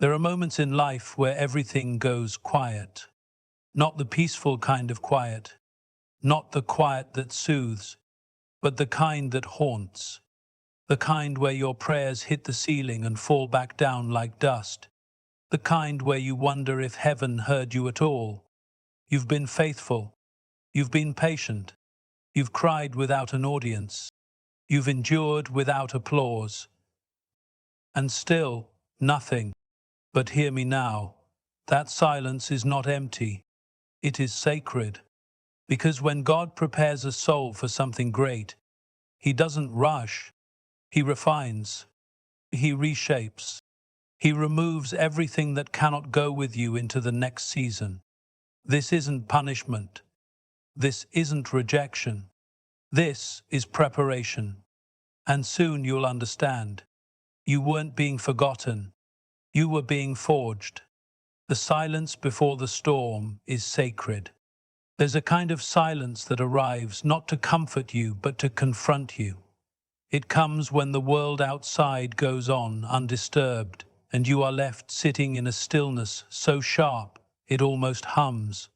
There are moments in life where everything goes quiet. Not the peaceful kind of quiet, not the quiet that soothes, but the kind that haunts. The kind where your prayers hit the ceiling and fall back down like dust. The kind where you wonder if heaven heard you at all. You've been faithful. You've been patient. You've cried without an audience. You've endured without applause. And still, nothing. But hear me now. That silence is not empty. It is sacred. Because when God prepares a soul for something great, He doesn't rush. He refines. He reshapes. He removes everything that cannot go with you into the next season. This isn't punishment. This isn't rejection. This is preparation. And soon you'll understand. You weren't being forgotten. You were being forged. The silence before the storm is sacred. There's a kind of silence that arrives not to comfort you, but to confront you. It comes when the world outside goes on undisturbed, and you are left sitting in a stillness so sharp it almost hums.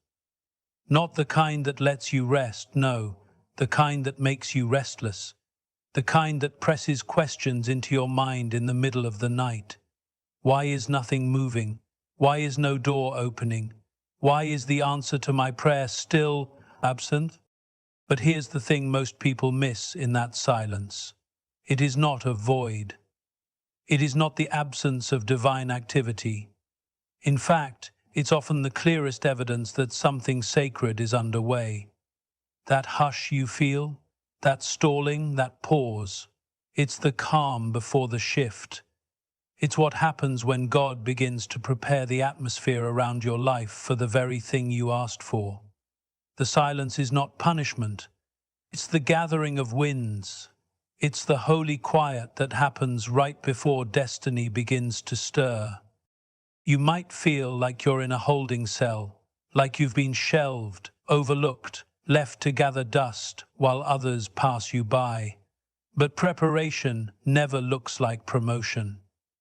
Not the kind that lets you rest, no, the kind that makes you restless. The kind that presses questions into your mind in the middle of the night. Why is nothing moving? Why is no door opening? Why is the answer to my prayer still absent? But here's the thing most people miss in that silence. It is not a void. It is not the absence of divine activity. In fact, it's often the clearest evidence that something sacred is underway. That hush you feel, that stalling, that pause, it's the calm before the shift. It's what happens when God begins to prepare the atmosphere around your life for the very thing you asked for. The silence is not punishment. It's the gathering of winds. It's the holy quiet that happens right before destiny begins to stir. You might feel like you're in a holding cell, like you've been shelved, overlooked, left to gather dust while others pass you by. But preparation never looks like promotion.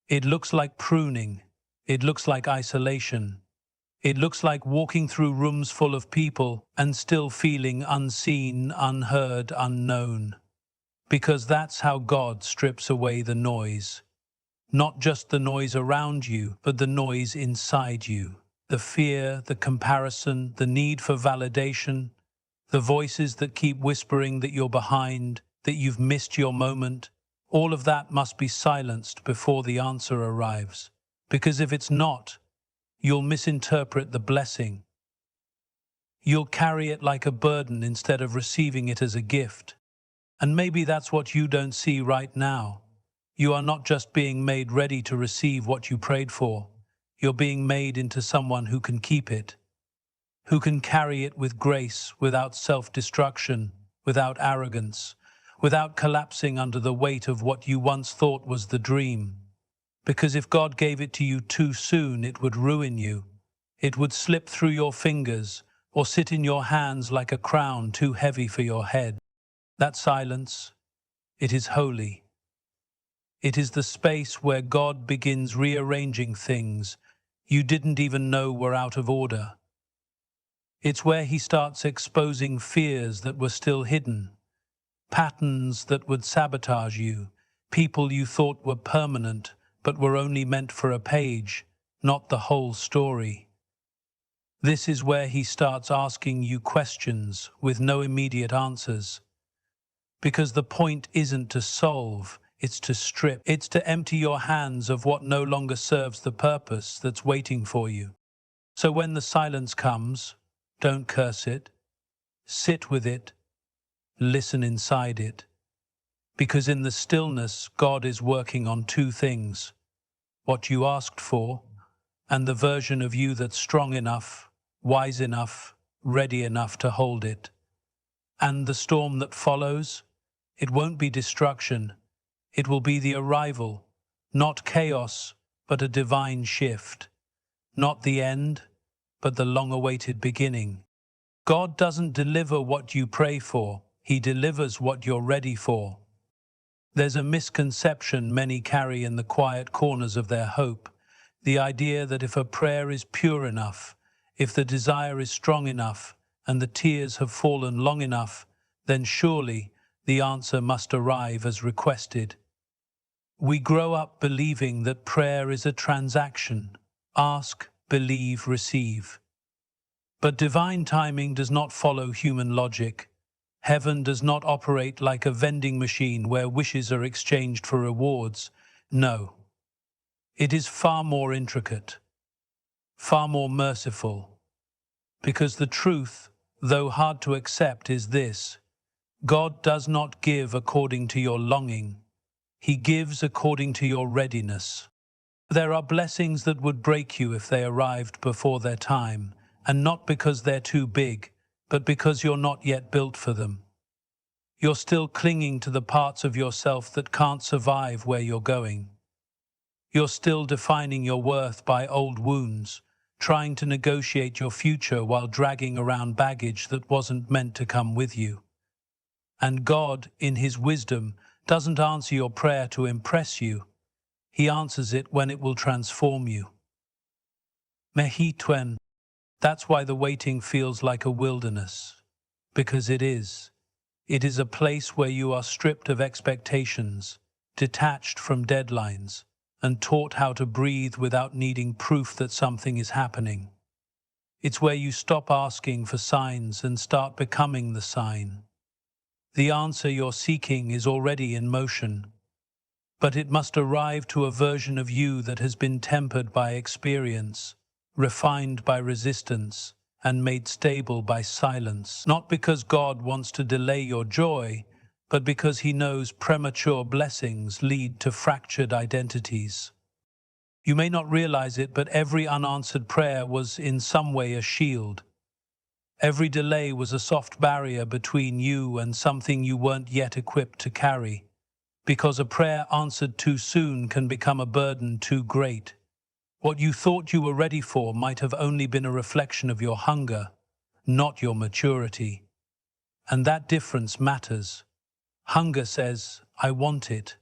It looks like pruning. It looks like isolation. It looks like walking through rooms full of people and still feeling unseen, unheard, unknown. Because that's how God strips away the noise. Not just the noise around you, but the noise inside you. The fear, the comparison, the need for validation, the voices that keep whispering that you're behind, that you've missed your moment. All of that must be silenced before the answer arrives. Because if it's not, you'll misinterpret the blessing. You'll carry it like a burden instead of receiving it as a gift. And maybe that's what you don't see right now. You are not just being made ready to receive what you prayed for. You're being made into someone who can keep it, who can carry it with grace, without self-destruction, without arrogance, without collapsing under the weight of what you once thought was the dream. Because if God gave it to you too soon, it would ruin you. It would slip through your fingers or sit in your hands like a crown too heavy for your head. That silence, it is holy. It is the space where God begins rearranging things you didn't even know were out of order. It's where He starts exposing fears that were still hidden, patterns that would sabotage you, people you thought were permanent but were only meant for a page, not the whole story. This is where He starts asking you questions with no immediate answers. Because the point isn't to solve, it's to strip. It's to empty your hands of what no longer serves the purpose that's waiting for you. So when the silence comes, don't curse it. Sit with it. Listen inside it. Because in the stillness, God is working on two things: what you asked for, and the version of you that's strong enough, wise enough, ready enough to hold it. And the storm that follows, it won't be destruction. It will be the arrival, not chaos, but a divine shift. Not the end, but the long-awaited beginning. God doesn't deliver what you pray for. He delivers what you're ready for. There's a misconception many carry in the quiet corners of their hope. The idea that if a prayer is pure enough, if the desire is strong enough, and the tears have fallen long enough, then surely the answer must arrive as requested. We grow up believing that prayer is a transaction. Ask, believe, receive. But divine timing does not follow human logic. Heaven does not operate like a vending machine where wishes are exchanged for rewards. No. It is far more intricate, far more merciful. Because the truth, though hard to accept, is this: God does not give according to your longing. He gives according to your readiness. There are blessings that would break you if they arrived before their time, and not because they're too big, but because you're not yet built for them. You're still clinging to the parts of yourself that can't survive where you're going. You're still defining your worth by old wounds, trying to negotiate your future while dragging around baggage that wasn't meant to come with you. And God, in His wisdom, doesn't answer your prayer to impress you. He answers it when it will transform you. Mehitwen. That's why the waiting feels like a wilderness. Because it is. It is a place where you are stripped of expectations, detached from deadlines, and taught how to breathe without needing proof that something is happening. It's where you stop asking for signs and start becoming the sign. The answer you're seeking is already in motion, but it must arrive to a version of you that has been tempered by experience, refined by resistance, and made stable by silence. Not because God wants to delay your joy, but because He knows premature blessings lead to fractured identities. You may not realize it, but every unanswered prayer was in some way a shield. Every delay was a soft barrier between you and something you weren't yet equipped to carry, because a prayer answered too soon can become a burden too great. What you thought you were ready for might have only been a reflection of your hunger, not your maturity. And that difference matters. Hunger says, I want it.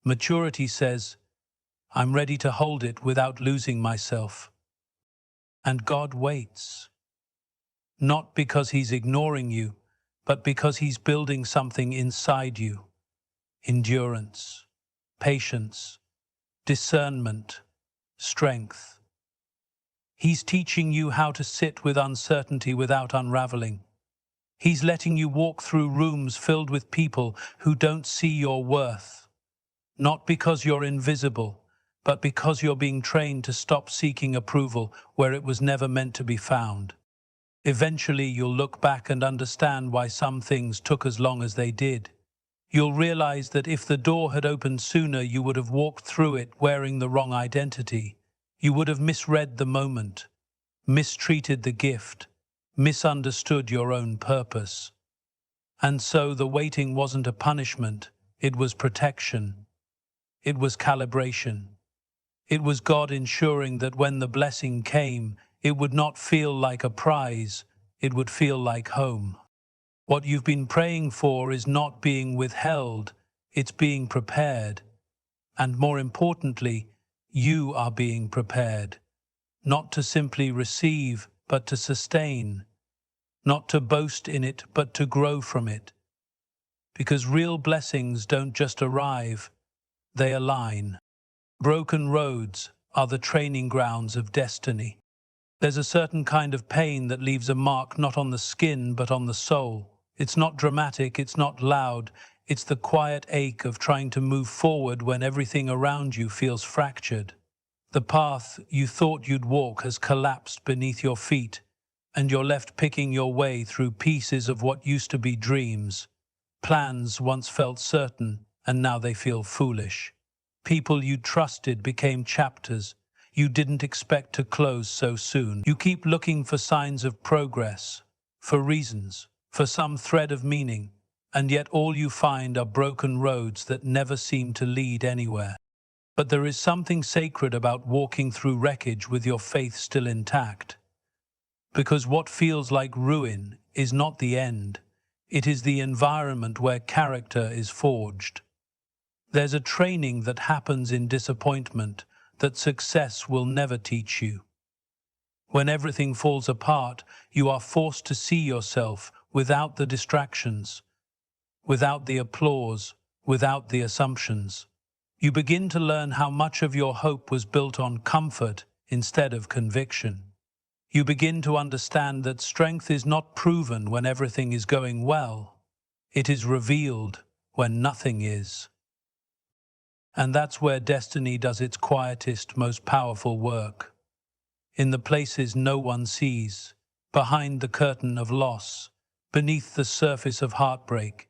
Maturity says, I'm ready to hold it without losing myself. And God waits. Not because He's ignoring you, but because He's building something inside you. Endurance, patience, discernment, strength. He's teaching you how to sit with uncertainty without unraveling. He's letting you walk through rooms filled with people who don't see your worth. Not because you're invisible, but because you're being trained to stop seeking approval where it was never meant to be found. Eventually, you'll look back and understand why some things took as long as they did. You'll realize that if the door had opened sooner, you would have walked through it wearing the wrong identity. You would have misread the moment, mistreated the gift, misunderstood your own purpose. And so the waiting wasn't a punishment, it was protection. It was calibration. It was God ensuring that when the blessing came, it would not feel like a prize, it would feel like home. What you've been praying for is not being withheld, it's being prepared. And more importantly, you are being prepared. Not to simply receive, but to sustain. Not to boast in it, but to grow from it. Because real blessings don't just arrive, they align. Broken roads are the training grounds of destiny. There's a certain kind of pain that leaves a mark not on the skin, but on the soul. It's not dramatic, it's not loud, it's the quiet ache of trying to move forward when everything around you feels fractured. The path you thought you'd walk has collapsed beneath your feet, and you're left picking your way through pieces of what used to be dreams. Plans once felt certain, and now they feel foolish. People you trusted became chapters you didn't expect to close so soon. You keep looking for signs of progress, for reasons, for some thread of meaning, and yet all you find are broken roads that never seem to lead anywhere. But there is something sacred about walking through wreckage with your faith still intact. Because what feels like ruin is not the end, it is the environment where character is forged. There's a training that happens in disappointment that success will never teach you. When everything falls apart, you are forced to see yourself without the distractions, without the applause, without the assumptions. You begin to learn how much of your hope was built on comfort instead of conviction. You begin to understand that strength is not proven when everything is going well. It is revealed when nothing is. And that's where destiny does its quietest, most powerful work. In the places no one sees, behind the curtain of loss, beneath the surface of heartbreak,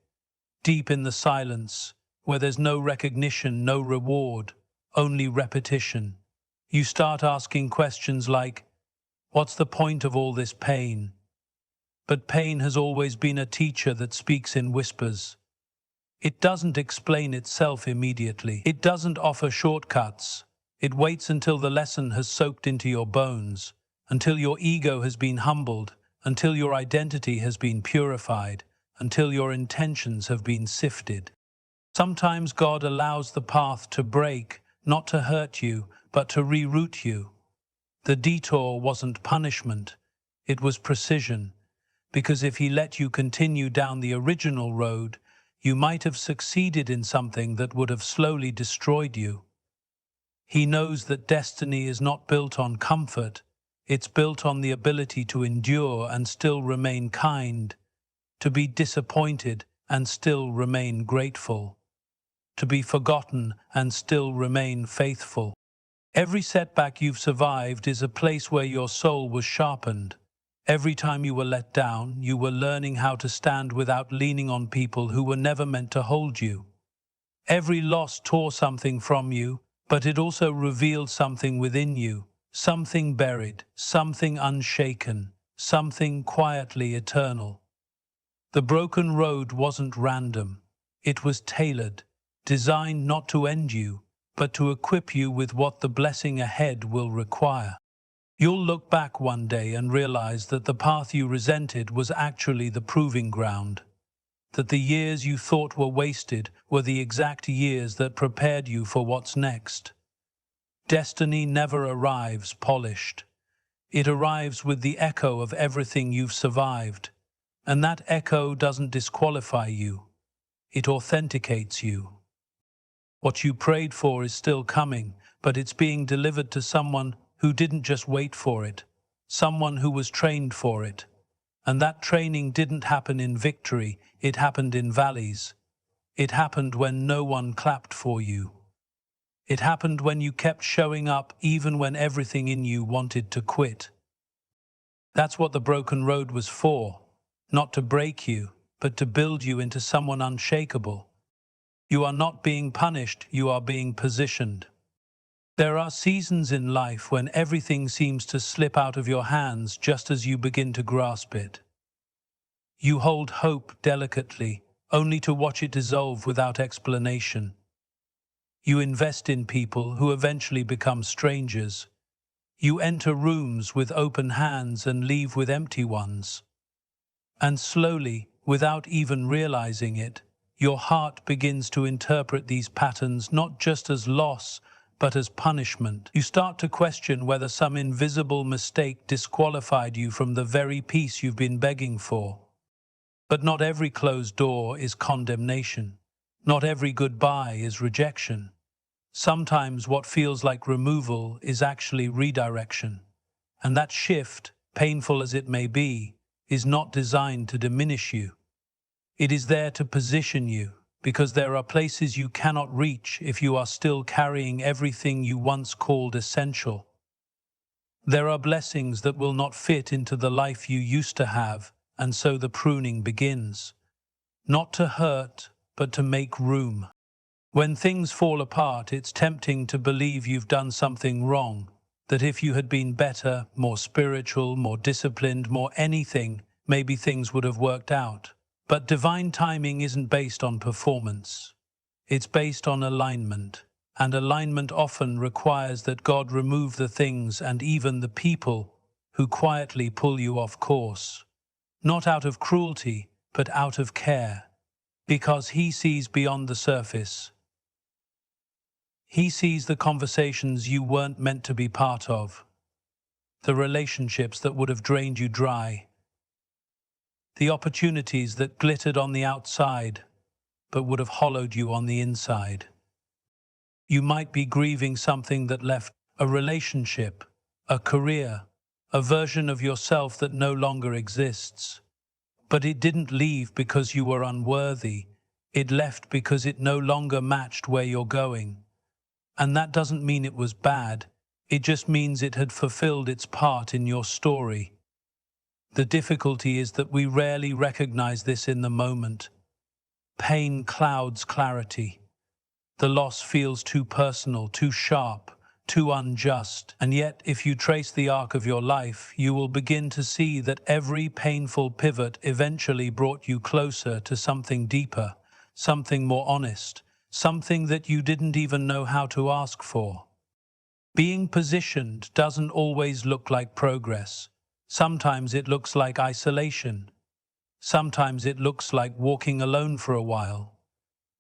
deep in the silence, where there's no recognition, no reward, only repetition. You start asking questions like, what's the point of all this pain? But pain has always been a teacher that speaks in whispers. It doesn't explain itself immediately. It doesn't offer shortcuts. It waits until the lesson has soaked into your bones, until your ego has been humbled, until your identity has been purified, until your intentions have been sifted. Sometimes God allows the path to break, not to hurt you, but to reroute you. The detour wasn't punishment, it was precision, because if He let you continue down the original road, you might have succeeded in something that would have slowly destroyed you. He knows that destiny is not built on comfort, it's built on the ability to endure and still remain kind, to be disappointed and still remain grateful, to be forgotten and still remain faithful. Every setback you've survived is a place where your soul was sharpened. Every time you were let down, you were learning how to stand without leaning on people who were never meant to hold you. Every loss tore something from you, but it also revealed something within you, something buried, something unshaken, something quietly eternal. The broken road wasn't random. It was tailored, designed not to end you, but to equip you with what the blessing ahead will require. You'll look back one day and realize that the path you resented was actually the proving ground, that the years you thought were wasted were the exact years that prepared you for what's next. Destiny never arrives polished. It arrives with the echo of everything you've survived, and that echo doesn't disqualify you, it authenticates you. What you prayed for is still coming, but it's being delivered to someone who didn't just wait for it, someone who was trained for it. And that training didn't happen in victory, it happened in valleys. It happened when no one clapped for you. It happened when you kept showing up even when everything in you wanted to quit. That's what the broken road was for, not to break you, but to build you into someone unshakable. You are not being punished, you are being positioned. There are seasons in life when everything seems to slip out of your hands just as you begin to grasp it. You hold hope delicately, only to watch it dissolve without explanation. You invest in people who eventually become strangers. You enter rooms with open hands and leave with empty ones. And slowly, without even realizing it, your heart begins to interpret these patterns not just as loss, but as punishment. You start to question whether some invisible mistake disqualified you from the very peace you've been begging for. But not every closed door is condemnation. Not every goodbye is rejection. Sometimes what feels like removal is actually redirection. And that shift, painful as it may be, is not designed to diminish you. It is there to position you, because there are places you cannot reach if you are still carrying everything you once called essential. There are blessings that will not fit into the life you used to have, and so the pruning begins. Not to hurt, but to make room. When things fall apart, it's tempting to believe you've done something wrong, that if you had been better, more spiritual, more disciplined, more anything, maybe things would have worked out. But divine timing isn't based on performance. It's based on alignment, and alignment often requires that God remove the things and even the people who quietly pull you off course. Not out of cruelty, but out of care, because He sees beyond the surface. He sees the conversations you weren't meant to be part of, the relationships that would have drained you dry, the opportunities that glittered on the outside but would have hollowed you on the inside. You might be grieving something that left a relationship, a career, a version of yourself that no longer exists. But it didn't leave because you were unworthy. It left because it no longer matched where you're going. And that doesn't mean it was bad. It just means it had fulfilled its part in your story. The difficulty is that we rarely recognize this in the moment. Pain clouds clarity. The loss feels too personal, too sharp, too unjust. And yet, if you trace the arc of your life, you will begin to see that every painful pivot eventually brought you closer to something deeper, something more honest, something that you didn't even know how to ask for. Being positioned doesn't always look like progress. Sometimes it looks like isolation. Sometimes it looks like walking alone for a while.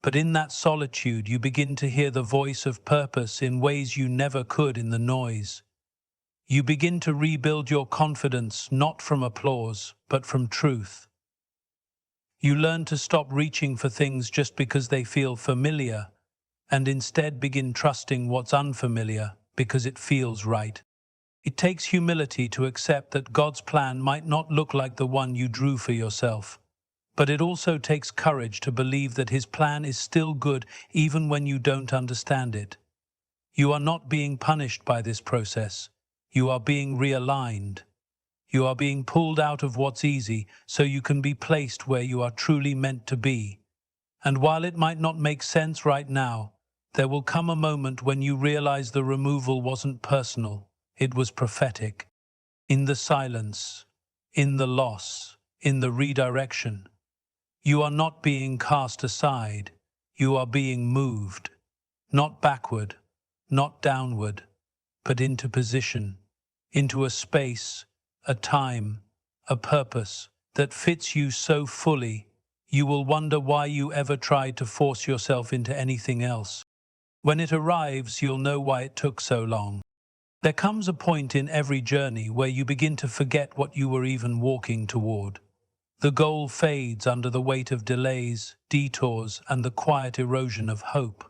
But in that solitude, you begin to hear the voice of purpose in ways you never could in the noise. You begin to rebuild your confidence not from applause, but from truth. You learn to stop reaching for things just because they feel familiar, and instead begin trusting what's unfamiliar because it feels right. It takes humility to accept that God's plan might not look like the one you drew for yourself. But it also takes courage to believe that His plan is still good even when you don't understand it. You are not being punished by this process. You are being realigned. You are being pulled out of what's easy so you can be placed where you are truly meant to be. And while it might not make sense right now, there will come a moment when you realize the removal wasn't personal, it was prophetic. In the silence, in the loss, in the redirection, you are not being cast aside, you are being moved, not backward, not downward, but into position, into a space, a time, a purpose that fits you so fully, you will wonder why you ever tried to force yourself into anything else. When it arrives, you'll know why it took so long. There comes a point in every journey where you begin to forget what you were even walking toward. The goal fades under the weight of delays, detours, and the quiet erosion of hope.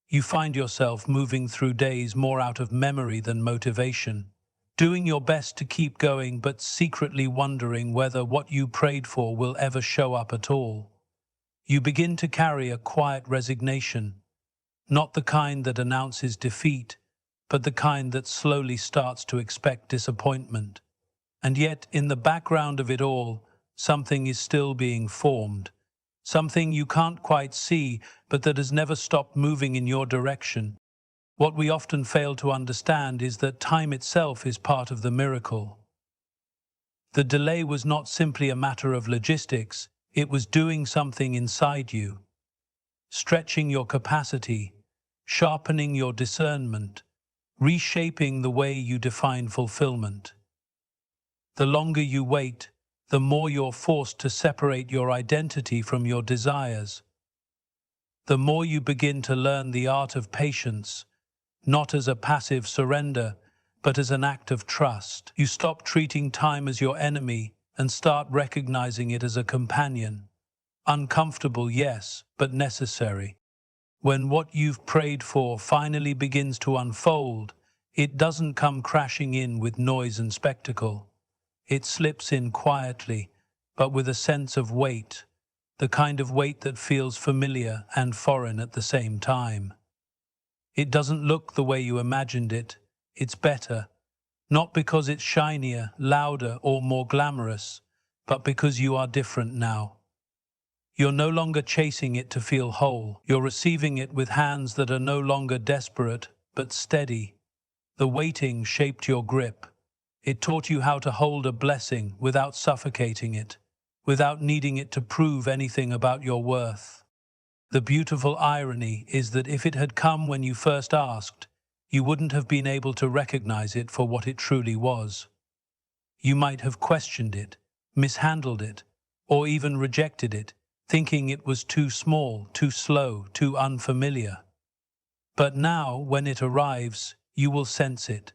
You find yourself moving through days more out of memory than motivation, doing your best to keep going but secretly wondering whether what you prayed for will ever show up at all. You begin to carry a quiet resignation, not the kind that announces defeat, but the kind that slowly starts to expect disappointment. And yet, in the background of it all, something is still being formed, something you can't quite see, but that has never stopped moving in your direction. What we often fail to understand is that time itself is part of the miracle. The delay was not simply a matter of logistics, it was doing something inside you, stretching your capacity, sharpening your discernment, reshaping the way you define fulfillment. The longer you wait, the more you're forced to separate your identity from your desires. The more you begin to learn the art of patience, not as a passive surrender, but as an act of trust. You stop treating time as your enemy and start recognizing it as a companion. Uncomfortable, yes, but necessary. When what you've prayed for finally begins to unfold, it doesn't come crashing in with noise and spectacle. It slips in quietly, but with a sense of weight, the kind of weight that feels familiar and foreign at the same time. It doesn't look the way you imagined it, it's better, not because it's shinier, louder, or more glamorous, but because you are different now. You're no longer chasing it to feel whole, you're receiving it with hands that are no longer desperate, but steady. The waiting shaped your grip. It taught you how to hold a blessing without suffocating it, without needing it to prove anything about your worth. The beautiful irony is that if it had come when you first asked, you wouldn't have been able to recognize it for what it truly was. You might have questioned it, mishandled it, or even rejected it, thinking it was too small, too slow, too unfamiliar. But now, when it arrives, you will sense it,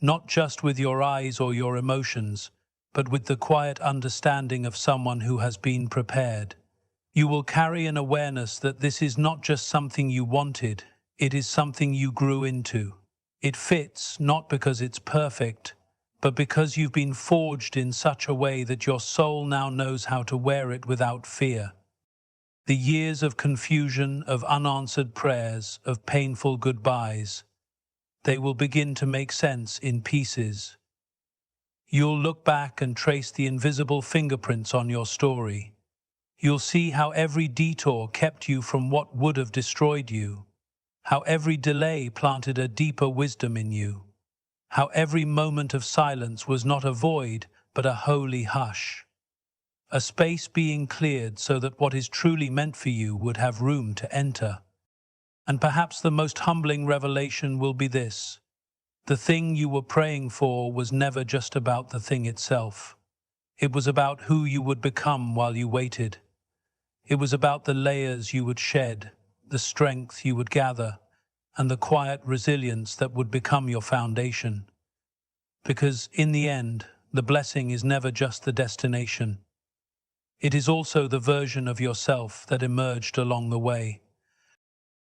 not just with your eyes or your emotions, but with the quiet understanding of someone who has been prepared. You will carry an awareness that this is not just something you wanted, it is something you grew into. It fits not because it's perfect, but because you've been forged in such a way that your soul now knows how to wear it without fear. The years of confusion, of unanswered prayers, of painful goodbyes, they will begin to make sense in pieces. You'll look back and trace the invisible fingerprints on your story. You'll see how every detour kept you from what would have destroyed you, how every delay planted a deeper wisdom in you, how every moment of silence was not a void, but a holy hush. A space being cleared so that what is truly meant for you would have room to enter. And perhaps the most humbling revelation will be this: the thing you were praying for was never just about the thing itself. It was about who you would become while you waited. It was about the layers you would shed, the strength you would gather, and the quiet resilience that would become your foundation. Because in the end, the blessing is never just the destination. It is also the version of yourself that emerged along the way.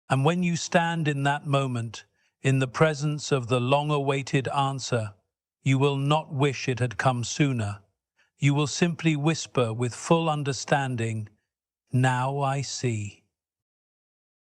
And when you stand in that moment, in the presence of the long-awaited answer, you will not wish it had come sooner. You will simply whisper with full understanding, "Now I see."